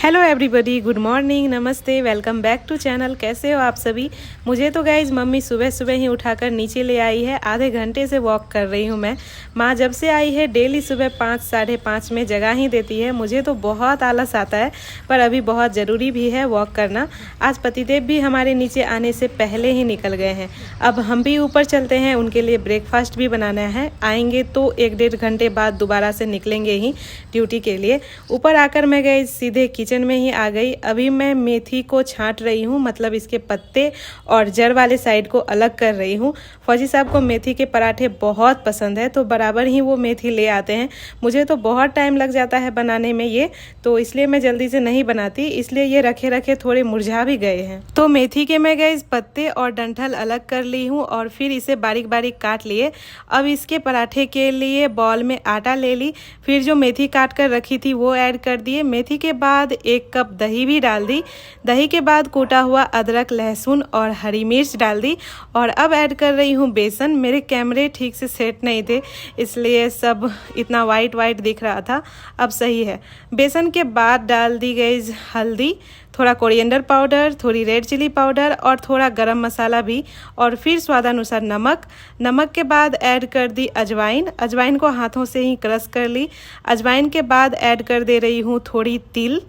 Hello everybody, good morning, नमस्ते, welcome back to channel. कैसे हो आप सभी। मुझे तो गाइज मम्मी सुबह सुबह ही उठाकर नीचे ले आई है। आधे घंटे से वॉक कर रही हूँ मैं। माँ जब से आई है डेली सुबह 5 साढ़े 5 में जगा ही देती है। मुझे तो बहुत आलस आता है, पर अभी बहुत ज़रूरी भी है वॉक करना। आज पतिदेव भी हमारे नीचे आने से पहले ही निकल गए हैं। अब हम भी ऊपर चलते हैं, उनके लिए ब्रेकफास्ट भी बनाना है। आएंगे तो 1-1.5 घंटे बाद दोबारा से निकलेंगे ही ड्यूटी के लिए। ऊपर आकर मैं गई सीधे किचन में ही आ गई। अभी मैं मेथी को छांट रही हूँ, मतलब इसके पत्ते और जड़ वाले साइड को अलग कर रही हूँ। फौजी साहब को मेथी के पराठे बहुत पसंद है, तो बराबर ही वो मेथी ले आते हैं। मुझे तो बहुत टाइम लग जाता है बनाने में ये, तो इसलिए मैं जल्दी से नहीं बनाती, इसलिए ये रखे रखे थोड़े मुरझा भी गए हैं। तो मेथी के मैं गए पत्ते और डंठल अलग कर ली हूँ और फिर इसे बारीक बारीक काट लिए। अब इसके पराठे के लिए बॉल में आटा ले ली, फिर जो मेथी काट कर रखी थी वो ऐड कर दिए। मेथी के बाद 1 कप दही भी डाल दी। दही के बाद कूटा हुआ अदरक, लहसुन और हरी मिर्च डाल दी। और अब ऐड कर रही हूँ बेसन। मेरे कैमरे ठीक से सेट नहीं थे, इसलिए सब इतना वाइट वाइट दिख रहा था। अब सही है। बेसन के बाद डाल दी गई हल्दी, थोड़ा कोरिएंडर पाउडर, थोड़ी रेड चिली पाउडर और थोड़ा गरम मसाला भी, और फिर स्वादानुसार नमक। नमक के बाद ऐड कर दी अजवाइन। अजवाइन को हाथों से ही क्रश कर ली। अजवाइन के बाद ऐड कर दे रही हूँ थोड़ी तिल।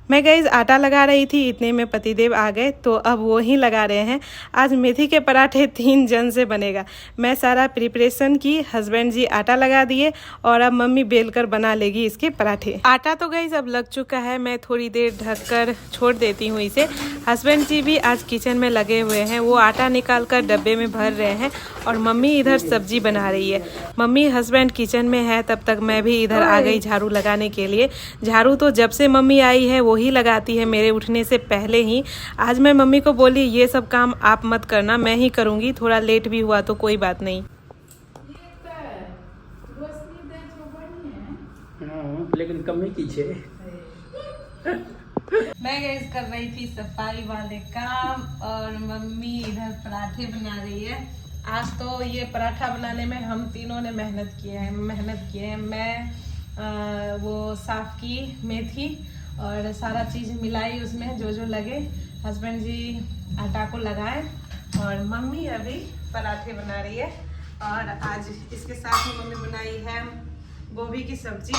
मैं गईज आटा लगा रही थी, इतने में पतिदेव आ गए, तो अब वो ही लगा रहे हैं। आज मेथी के पराठे 3 जन से बनेगा। मैं सारा प्रिपरेशन की, हस्बैंड जी आटा लगा दिए और अब मम्मी बेलकर बना लेगी इसके पराठे। आटा तो गईज अब लग चुका है, मैं थोड़ी देर ढककर छोड़ देती हूँ इसे। हस्बैंड जी भी आज किचन में लगे हुए हैं, वो आटा निकाल कर डब्बे में भर रहे हैं और मम्मी इधर सब्जी बना रही है। मम्मी हस्बैंड किचन में है, तब तक मैं भी इधर आ गई झाड़ू लगाने के लिए। झाड़ू तो जब से मम्मी आई है वही लगाती है, मेरे उठने से पहले ही। आज मैं मम्मी को बोली ये सब काम आप मत करना, मैं ही करूँगी। थोड़ा लेट भी हुआ तो कोई बात नहीं। लेकिन कमी कीजिए। मैं गैस कर रही थी सफाई वाले काम और मम्मी इधर पराठे बना रही है। आज तो ये पराठा बनाने में हम तीनों ने मेहनत किए हैं। मैं वो साफ की मेथी और सारा चीज़ मिलाई उसमें जो जो लगे। हस्बैंड जी आटा को लगाए और मम्मी अभी पराठे बना रही है। और आज इसके साथ ही मम्मी बनाई है गोभी की सब्जी।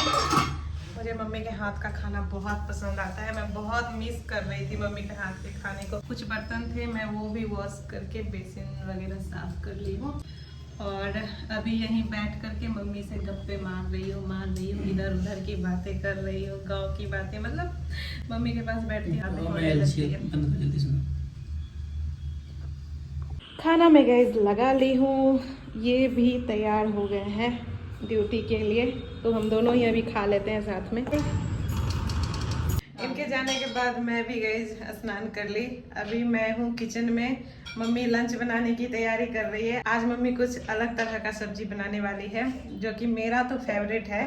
मुझे मम्मी के हाथ का खाना बहुत पसंद आता है। मैं बहुत मिस कर रही थी मम्मी के हाथ के खाने को। कुछ बर्तन थे, मैं वो भी वॉश करके बेसिन वगैरह साफ कर ली हूँ और अभी यहीं बैठ करके मम्मी से गप्पे मार रही हूँ, इधर उधर की बातें कर रही हूँ, गांव की बातें। मतलब मम्मी के पास बैठती हूँ। खाना में गैस लगा ली हूँ, ये भी तैयार हो गए हैं ड्यूटी के लिए, तो हम दोनों ही अभी खा लेते हैं साथ में। इनके जाने के बाद मैं भी गई स्नान कर ली। अभी मैं हूँ किचन में। मम्मी लंच बनाने की तैयारी कर रही है। आज मम्मी कुछ अलग तरह का सब्जी बनाने वाली है, जो कि मेरा तो फेवरेट है।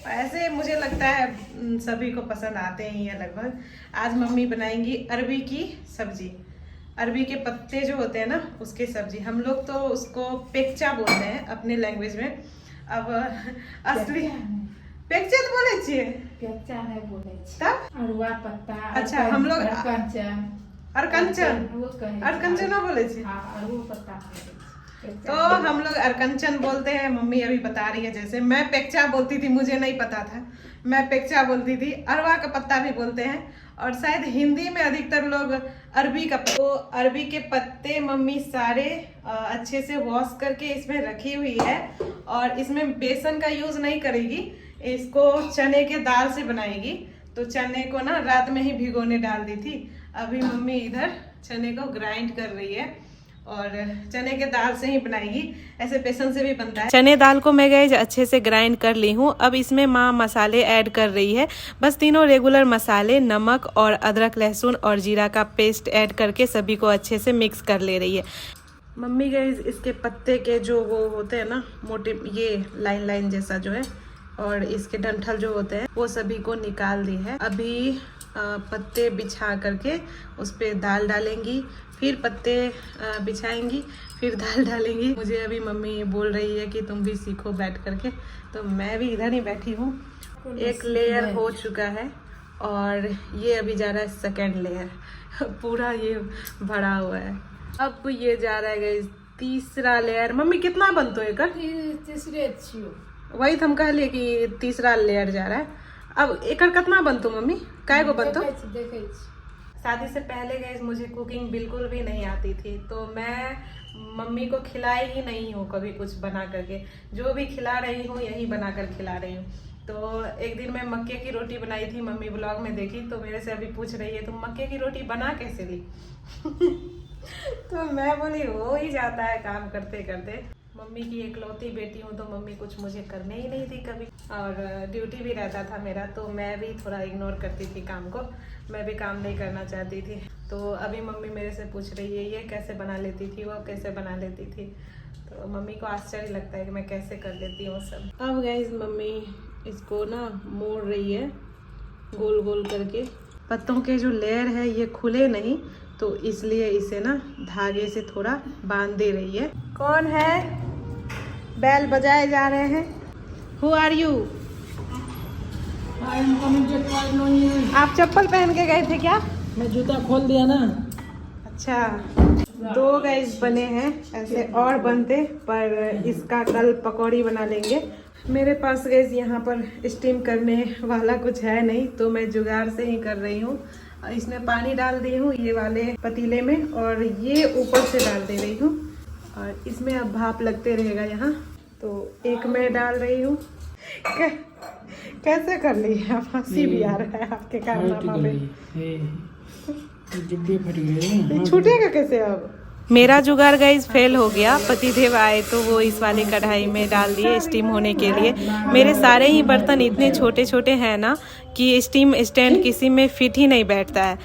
ऐसे मुझे लगता है सभी को पसंद आते ही है लगभग। आज मम्मी बनाएंगी अरबी की सब्जी। अरबी के पत्ते जो होते हैं ना, उसकी सब्जी। हम लोग तो उसको पेक्चा बोलते हैं अपने लैंग्वेज में। अब असली पेक्चा तो बोले छिए, पेक्चा नहीं बोले तब अरुआ पत्ता। अच्छा, हम लोग अरकंचन अरकंचन बोले छी। अरुआ पत्ता तो हम लोग अरकंचन बोलते हैं। मम्मी अभी बता रही है, जैसे मैं पेक्चा बोलती थी, मुझे नहीं पता था, मैं पेक्चा बोलती थी। अरवा का पत्ता भी बोलते हैं, और शायद हिंदी में अधिकतर लोग अरबी का। तो अरबी के पत्ते मम्मी सारे अच्छे से वॉश करके इसमें रखी हुई है, और इसमें बेसन का यूज नहीं करेगी, इसको चने के दाल से बनाएगी। तो चने को ना रात में ही भिगोने डाल दी थी। अभी मम्मी इधर चने को ग्राइंड कर रही है और चने के दाल से ही बनाएगी। ऐसे बेसन से भी बनता है। चने दाल को मैं गई अच्छे से ग्राइंड कर ली हूँ। अब इसमें माँ मसाले ऐड कर रही है, बस तीनों रेगुलर मसाले, नमक और अदरक, लहसुन और जीरा का पेस्ट ऐड करके सभी को अच्छे से मिक्स कर ले रही है। मम्मी गई इसके पत्ते के जो वो होते हैं ना मोटे, ये लाइन लाइन जैसा जो है, और इसके डंठल जो होते हैं वो सभी को निकाल दी है। अभी पत्ते बिछा करके उस पर दाल डालेंगी, फिर पत्ते बिछाएंगी, फिर दाल डालेंगी। मुझे अभी मम्मी बोल रही है कि तुम भी सीखो बैठ करके, तो मैं भी इधर ही बैठी हूँ। एक लेयर हो चुका है और ये अभी जा रहा है सेकेंड लेयर। पूरा ये भरा हुआ है। अब ये जा रहा है गाइस तीसरा लेयर। मम्मी कितना बनतो एकर? तीसरे छियो। वही तो हम कहलिए कि तीसरा लेयर जा रहा है। अब एकर कितना बनतो मम्मी? काय गो बनतो? देखे शादी से पहले गाइस मुझे कुकिंग बिल्कुल भी नहीं आती थी, तो मैं मम्मी को खिलाई ही नहीं हूँ कभी कुछ बना करके। जो भी खिला रही हूँ यही बना कर खिला रही हूँ। तो एक दिन मैं मक्के की रोटी बनाई थी, मम्मी ब्लॉग में देखी तो मेरे से अभी पूछ रही है तुम मक्के की रोटी बना कैसे ली? तो मैं बोली हो ही जाता है काम करते करते। मम्मी की इकलौती बेटी हूँ तो मम्मी कुछ मुझे करने ही नहीं थी कभी, और ड्यूटी भी रहता था मेरा, तो मैं भी थोड़ा इग्नोर करती थी काम को। मैं भी काम नहीं करना चाहती थी। तो अभी मम्मी मेरे से पूछ रही है ये कैसे बना लेती थी, वो कैसे बना लेती थी। तो मम्मी को आश्चर्य लगता है कि मैं कैसे कर लेती हूँ सब। अब गाइस मम्मी इसको ना मोड़ रही है गोल गोल करके। पत्तों के जो लेयर है ये खुले नहीं, तो इसलिए इसे ना धागे से थोड़ा बांध दे रही है। कौन है? बैल बजाए जा रहे हैं। Who are you? आप चप्पल पहन के गए थे क्या? मैं जूता खोल दिया ना। अच्छा, 2 गाइस बने हैं, ऐसे और बनते, पर इसका कल पकौड़ी बना लेंगे। मेरे पास गैस यहाँ पर स्टीम करने वाला कुछ है नहीं, तो मैं जुगाड़ से ही कर रही हूँ। इसमें पानी डाल दी हूँ ये वाले पतीले में, और ये ऊपर से डाल दे रही हूँ, और इसमें अब भाप लगते रहेगा यहाँ। तो एक मैं डाल रही हूँ। कैसे कर ली? अब हंसी भी आ रहा है आपके कारनामा में। छूटेगा कैसे अब? मेरा जुगाड़ गाइस फेल हो गया। पतिदेव आए तो वो इस वाली कढ़ाई में डाल दिए स्टीम होने के लिए। मेरे सारे ही बर्तन इतने छोटे छोटे हैं ना कि स्टीम स्टैंड किसी में फिट ही नहीं बैठता है।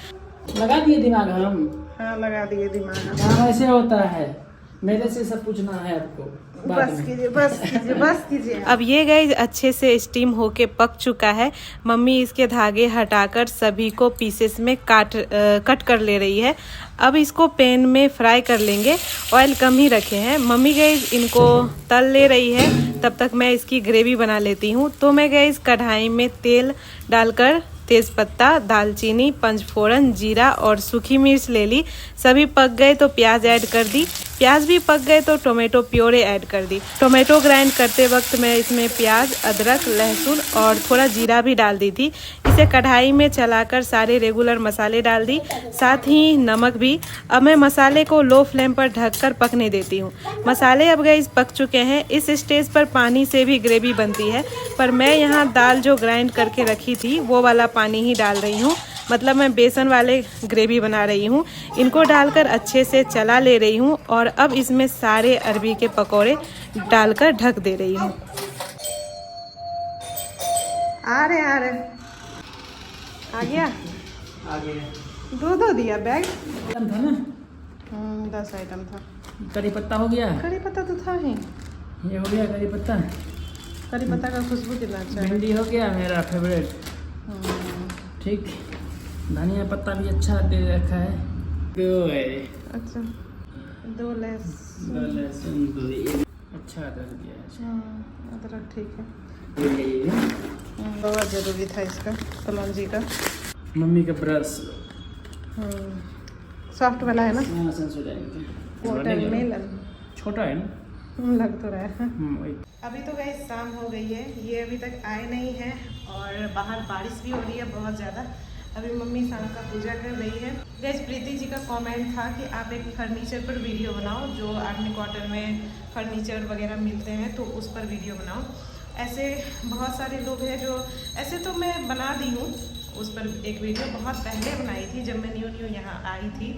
लगा दिए दिमाग हम। हाँ लगा दिए दिमाग। हाँ ऐसे होता है, मेरे से सब पूछना है आपको। बस कीजिए बस कीजिए बस कीजिए। अब ये गाइस अच्छे से स्टीम होके पक चुका है। मम्मी इसके धागे हटाकर सभी को पीसेस में कट कर ले रही है। अब इसको पैन में फ्राई कर लेंगे। ऑयल कम ही रखे हैं मम्मी। गाइस इनको तल ले रही है, तब तक मैं इसकी ग्रेवी बना लेती हूँ। तो मैं गाइस कढ़ाई में तेल डालकर तेज़पत्ता, दालचीनी, पंचफोरन, जीरा और सूखी मिर्च ले ली। सभी पक गए तो प्याज ऐड कर दी। प्याज भी पक गए तो टोमेटो प्योरे ऐड कर दी। टोमेटो ग्राइंड करते वक्त मैं इसमें प्याज, अदरक, लहसुन और थोड़ा जीरा भी डाल दी थी। इसे कढ़ाई में चलाकर सारे रेगुलर मसाले डाल दी, साथ ही नमक भी। अब मैं मसाले को लो फ्लेम पर ढककर पकने देती हूँ। मसाले अब गए पक चुके हैं। इस स्टेज पर पानी से भी ग्रेवी बनती है, पर मैं यहाँ दाल जो ग्राइंड करके रखी थी वो वाला पानी ही डाल रही हूँ। मतलब मैं बेसन वाले ग्रेवी बना रही हूँ। इनको डालकर अच्छे से चला ले रही हूँ, और अब इसमें सारे अरबी के पकौड़े डालकर ढक दे रही हूँ। आ रहे आ गया। आगे दो दिया बैग। आइटम था ना, 10 आइटम था। करी पत्ता हो गया। करी पत्ता तो था ही। ये हो गया करी पत्ता। करी पत्ता का खुशबू कितना अच्छा है। भिंडी हो गया मेरा फेवरेट। ठीक, धनिया पत्ता भी अच्छा दे रखा है। अच्छा, 2 लहसुन। अच्छा कर दिया। अदरक ठीक है। बहुत ज़रूरी था इसका, कलौंजी का। मम्मी का ब्रश सॉफ्ट वाला है ना। यहाँ सेंस हो जाएगा। वाटरमेलन छोटा है ना, लग तो रहा है। वही। अभी तो गाइस शाम हो गई है, ये अभी तक आए नहीं हैं, और बाहर बारिश भी हो रही है बहुत ज़्यादा। अभी मम्मी शाम का पूजा कर रही है। गाइस प्रीति जी का कमेंट था कि आप एक फर्नीचर पर वीडियो बनाओ, जो आर्मी क्वार्टर में फर्नीचर वगैरह मिलते हैं तो उस पर वीडियो बनाओ। ऐसे बहुत सारे लोग हैं जो, ऐसे तो मैं बना दी हूँ उस पर एक वीडियो, बहुत पहले बनाई थी जब मैं न्यू यहाँ आई थी।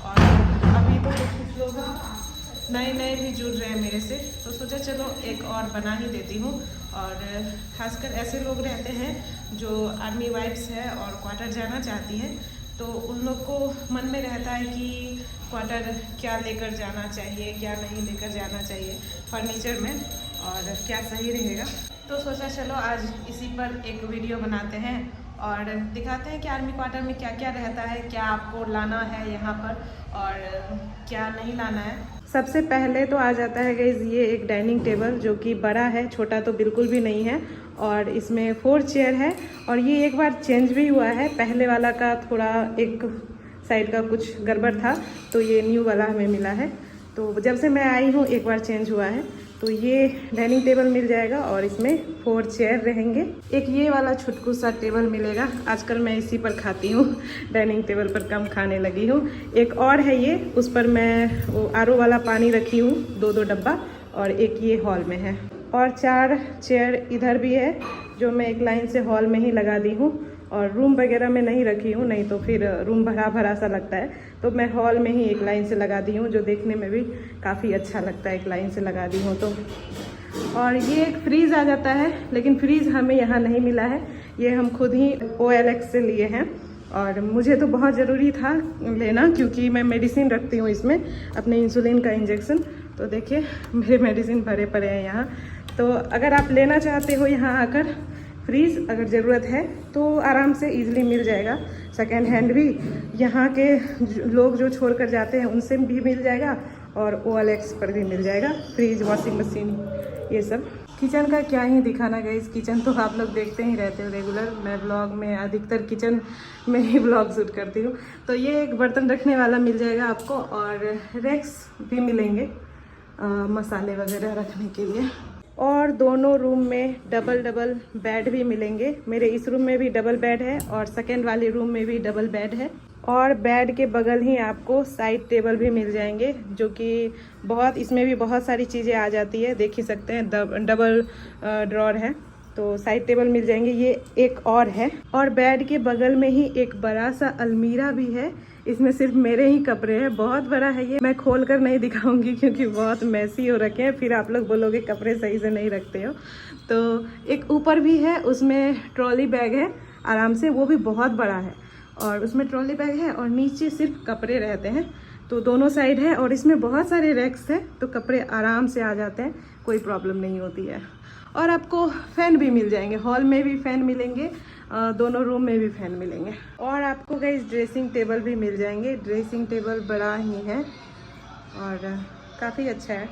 और अभी तो कुछ लोग नए भी जुड़ रहे हैं मेरे से, तो सोचा चलो एक और बना ही देती हूँ। और खासकर ऐसे लोग रहते हैं जो आर्मी वाइफ्स है और क्वार्टर जाना चाहती हैं, तो उन लोग को मन में रहता है कि क्वार्टर क्या लेकर जाना चाहिए, क्या नहीं लेकर जाना चाहिए फर्नीचर में, और क्या सही रहेगा। तो सोचा चलो आज इसी पर एक वीडियो बनाते हैं और दिखाते हैं कि आर्मी क्वार्टर में क्या क्या रहता है, क्या आपको लाना है यहाँ पर और क्या नहीं लाना है। सबसे पहले तो आ जाता है गाइस ये एक डाइनिंग टेबल जो कि बड़ा है, छोटा तो बिल्कुल भी नहीं है। और इसमें 4 चेयर है और ये एक बार चेंज भी हुआ है, पहले वाला का थोड़ा एक साइड का कुछ गड़बड़ था तो ये न्यू वाला हमें मिला है। तो जब से मैं आई हूँ एक बार चेंज हुआ है। तो ये डाइनिंग टेबल मिल जाएगा और इसमें 4 चेयर रहेंगे। एक ये वाला छुटकू सा टेबल मिलेगा, आजकल मैं इसी पर खाती हूँ, डाइनिंग टेबल पर कम खाने लगी हूँ। एक और है ये, उस पर मैं वो आरओ वाला पानी रखी हूँ 2-2 डब्बा, और एक ये हॉल में है। और 4 चेयर इधर भी है जो मैं एक लाइन से हॉल में ही लगा दी हूँ और रूम वगैरह में नहीं रखी हूँ, नहीं तो फिर रूम भरा भरा सा लगता है। तो मैं हॉल में ही एक लाइन से लगा दी हूँ जो देखने में भी काफ़ी अच्छा लगता है, एक लाइन से लगा दी हूँ तो। और ये एक फ्रीज़ आ जाता है, लेकिन फ्रीज़ हमें यहाँ नहीं मिला है, ये हम खुद ही OLX से लिए हैं। और मुझे तो बहुत ज़रूरी था लेना क्योंकि मैं मेडिसिन रखती हूँ इसमें, अपने इंसुलिन का इंजेक्शन। तो देखिए मेरे मेडिसिन भरे पड़े हैं यहाँ। तो अगर आप लेना चाहते हो यहाँ आकर फ्रीज़, अगर ज़रूरत है तो आराम से इजीली मिल जाएगा। सेकेंड हैंड भी यहाँ के लोग जो छोड़ कर जाते हैं उनसे भी मिल जाएगा और OLX पर भी मिल जाएगा, फ्रीज, वॉशिंग मशीन, ये सब। किचन का क्या ही दिखाना गाइस, किचन तो आप लोग देखते ही रहते हो रेगुलर। मैं ब्लॉग में अधिकतर किचन में ही ब्लॉग शूट करती हूँ। तो ये एक बर्तन रखने वाला मिल जाएगा आपको और रैक्स भी मिलेंगे मसाले वगैरह रखने के लिए। और दोनों रूम में डबल बेड भी मिलेंगे। मेरे इस रूम में भी डबल बेड है और सेकेंड वाले रूम में भी डबल बेड है। और बेड के बगल ही आपको साइड टेबल भी मिल जाएंगे जो कि बहुत, इसमें भी बहुत सारी चीज़ें आ जाती है, देख ही सकते हैं, डबल ड्रॉर है तो साइड टेबल मिल जाएंगे। ये एक और है। और बेड के बगल में ही एक बड़ा सा अलमीरा भी है, इसमें सिर्फ मेरे ही कपड़े हैं, बहुत बड़ा है ये। मैं खोल कर नहीं दिखाऊंगी क्योंकि बहुत मैसी हो रखे हैं, फिर आप लोग बोलोगे कपड़े सही से नहीं रखते हो। तो एक ऊपर भी है, उसमें ट्रॉली बैग है आराम से, वो भी बहुत बड़ा है और उसमें ट्रॉली बैग है और नीचे सिर्फ कपड़े रहते हैं। तो दोनों साइड है और इसमें बहुत सारे रैक्स हैं तो कपड़े आराम से आ जाते हैं, कोई प्रॉब्लम नहीं होती है। और आपको फ़ैन भी मिल जाएंगे, हॉल में भी फ़ैन मिलेंगे, दोनों रूम में भी फ़ैन मिलेंगे। और आपको गाइस ड्रेसिंग टेबल भी मिल जाएंगे। ड्रेसिंग टेबल बड़ा ही है और काफ़ी अच्छा है।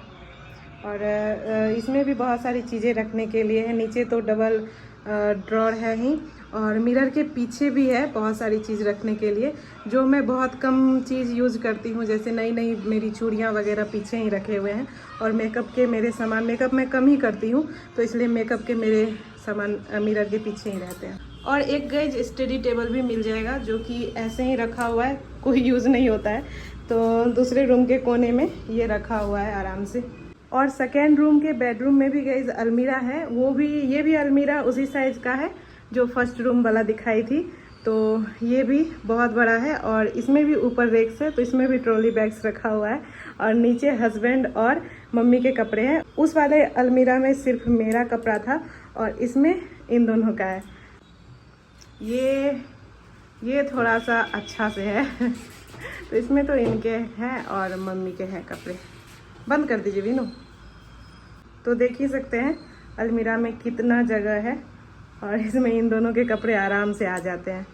और इसमें भी बहुत सारी चीज़ें रखने के लिए है। नीचे तो डबल ड्रॉर है ही और मिरर के पीछे भी है बहुत सारी चीज़ रखने के लिए, जो मैं बहुत कम चीज़ यूज़ करती हूँ। जैसे नई नई मेरी चूड़ियाँ वगैरह पीछे ही रखे हुए हैं और मेकअप के मेरे सामान, मेकअप मैं कम ही करती हूँ तो इसलिए मेकअप के मेरे सामान मिरर के पीछे ही रहते हैं। और एक गाइस स्टडी टेबल भी मिल जाएगा जो कि ऐसे ही रखा हुआ है, कोई यूज़ नहीं होता है, तो दूसरे रूम के कोने में ये रखा हुआ है आराम से। और सेकेंड रूम के बेडरूम में भी गाइस अलमीरा है, वो भी, ये भी अलमीरा उसी साइज का है जो फर्स्ट रूम वाला दिखाई थी। तो ये भी बहुत बड़ा है और इसमें भी ऊपर रेक्स है तो इसमें भी ट्रॉली बैग्स रखा हुआ है और नीचे हस्बैंड और मम्मी के कपड़े हैं। उस वाले अलमीरा में सिर्फ मेरा कपड़ा था और इसमें इन दोनों का है। ये थोड़ा सा अच्छा से है तो इसमें तो इनके हैं और मम्मी के हैं कपड़े। बंद कर दीजिए विनू। तो देख ही सकते हैं अलमीरा में कितना जगह है और इसमें इन दोनों के कपड़े आराम से आ जाते हैं।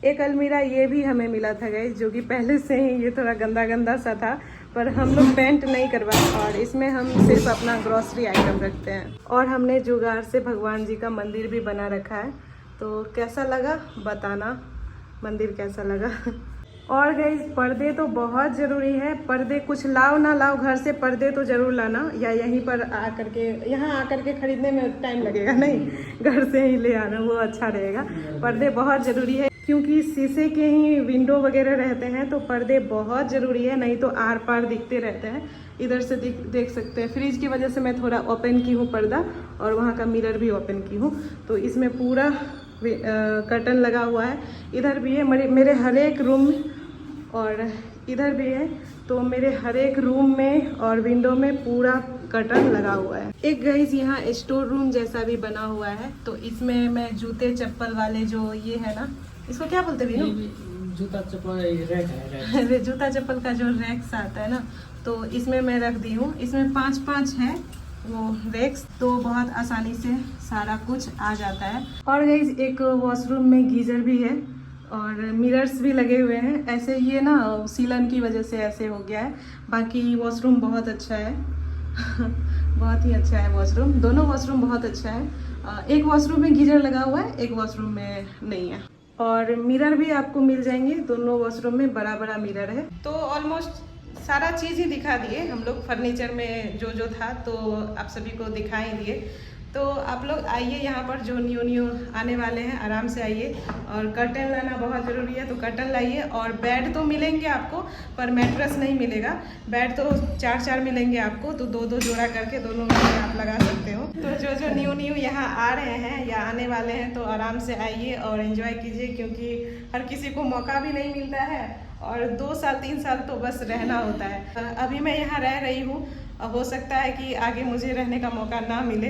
एक अलमीरा ये भी हमें मिला था गाइस जो कि पहले से ही ये थोड़ा गंदा गंदा सा था, पर हम लोग पेंट नहीं करवाए और इसमें हम सिर्फ अपना ग्रॉसरी आइटम रखते हैं। और हमने जुगाड़ से भगवान जी का मंदिर भी बना रखा है, तो कैसा लगा बताना, मंदिर कैसा लगा। और गाइस पर्दे तो बहुत ज़रूरी है, पर्दे कुछ लाओ ना लाओ घर से, पर्दे तो ज़रूर लाना, या यहीं पर आकर के, यहाँ आकर के ख़रीदने में टाइम लगेगा नहीं, घर से ही ले आना, वो अच्छा रहेगा। पर्दे बहुत ज़रूरी है क्योंकि शीशे के ही विंडो वगैरह रहते हैं तो पर्दे बहुत ज़रूरी है, नहीं तो आर पार दिखते रहते हैं। इधर से देख सकते हैं, फ्रिज की वजह से मैं थोड़ा ओपन की हूँ पर्दा और वहाँ का मिरर भी ओपन की हूँ, तो इसमें पूरा कर्टन लगा हुआ है। इधर भी है मेरे हर एक रूम में और इधर भी है, तो मेरे हर एक रूम में और विंडो में पूरा कर्टन लगा हुआ है। एक गाइस यहाँ स्टोर रूम जैसा भी बना हुआ है, तो इसमें मैं जूते चप्पल वाले जो ये है ना, इसको क्या बोलते हैं? जूता चप्पल रैक है। जूता चप्पल का जो रैक्स आता है ना, तो इसमें मैं रख दी हूँ। इसमें 5-5 है वो रेक्स, तो बहुत आसानी से सारा कुछ आ जाता है। और गाइस एक वॉशरूम में गीजर भी है और मिरर्स भी लगे हुए हैं। ऐसे ये ना सीलन की वजह से ऐसे हो गया है, बाकी वॉशरूम बहुत अच्छा है। बहुत ही अच्छा है वॉशरूम, दोनों वॉशरूम बहुत अच्छा है। एक वॉशरूम में गीजर लगा हुआ है, एक वॉशरूम में नहीं है। और मिरर भी आपको मिल जाएंगे, दोनों वॉशरूम में बड़ा बड़ा मिरर है। तो ऑलमोस्ट सारा चीज़ ही दिखा दिए हम लोग, फर्नीचर में जो जो था तो आप सभी को दिखा ही दिए। तो आप लोग आइए यहाँ पर, जो न्यू आने वाले हैं आराम से आइए। और कर्टन लाना बहुत ज़रूरी है, तो कर्टन लाइए। और बेड तो मिलेंगे आपको, पर मैट्रेस नहीं मिलेगा। बेड तो 4 मिलेंगे आपको, तो 2 जोड़ा करके दोनों में आप लगा सकते हो। तो जो न्यू यहाँ आ रहे हैं या आने वाले हैं, तो आराम से आइए और एंजॉय कीजिए, क्योंकि हर किसी को मौका भी नहीं मिलता है। और 2 साल 3 साल तो बस रहना होता है। अभी मैं यहाँ रह रही हूँ, हो सकता है कि आगे मुझे रहने का मौका ना मिले,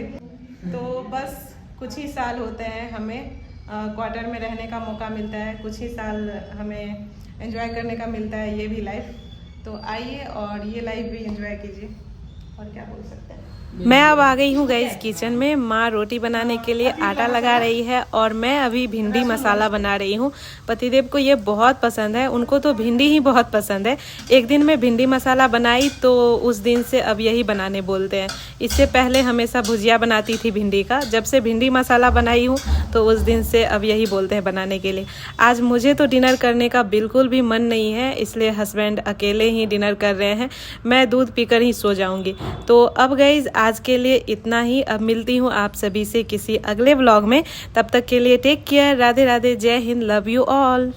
तो बस कुछ ही साल होते हैं हमें क्वार्टर में रहने का मौका मिलता है, कुछ ही साल हमें एंजॉय करने का मिलता है ये भी लाइफ। तो आइए और ये लाइफ भी एंजॉय कीजिए, और क्या बोल सकते हैं। मैं अब आ गई हूँ गाइस किचन में। माँ रोटी बनाने के लिए आटा लगा रही है और मैं अभी भिंडी मसाला बना रही हूँ। पतिदेव को ये बहुत पसंद है, उनको तो भिंडी ही बहुत पसंद है। एक दिन मैं भिंडी मसाला बनाई तो उस दिन से अब यही बनाने बोलते हैं। इससे पहले हमेशा भुजिया बनाती थी भिंडी का, जब से भिंडी मसाला बनाई हूँ तो उस दिन से अब यही बोलते हैं बनाने के लिए। आज मुझे तो डिनर करने का बिल्कुल भी मन नहीं है, इसलिए हस्बैंड अकेले ही डिनर कर रहे हैं। मैं दूध पीकर ही सो जाऊँगी। तो अब गाइस आज के लिए इतना ही। अब मिलती हूँ आप सभी से किसी अगले व्लॉग में, तब तक के लिए टेक केयर। राधे राधे, जय हिंद, लव यू ऑल।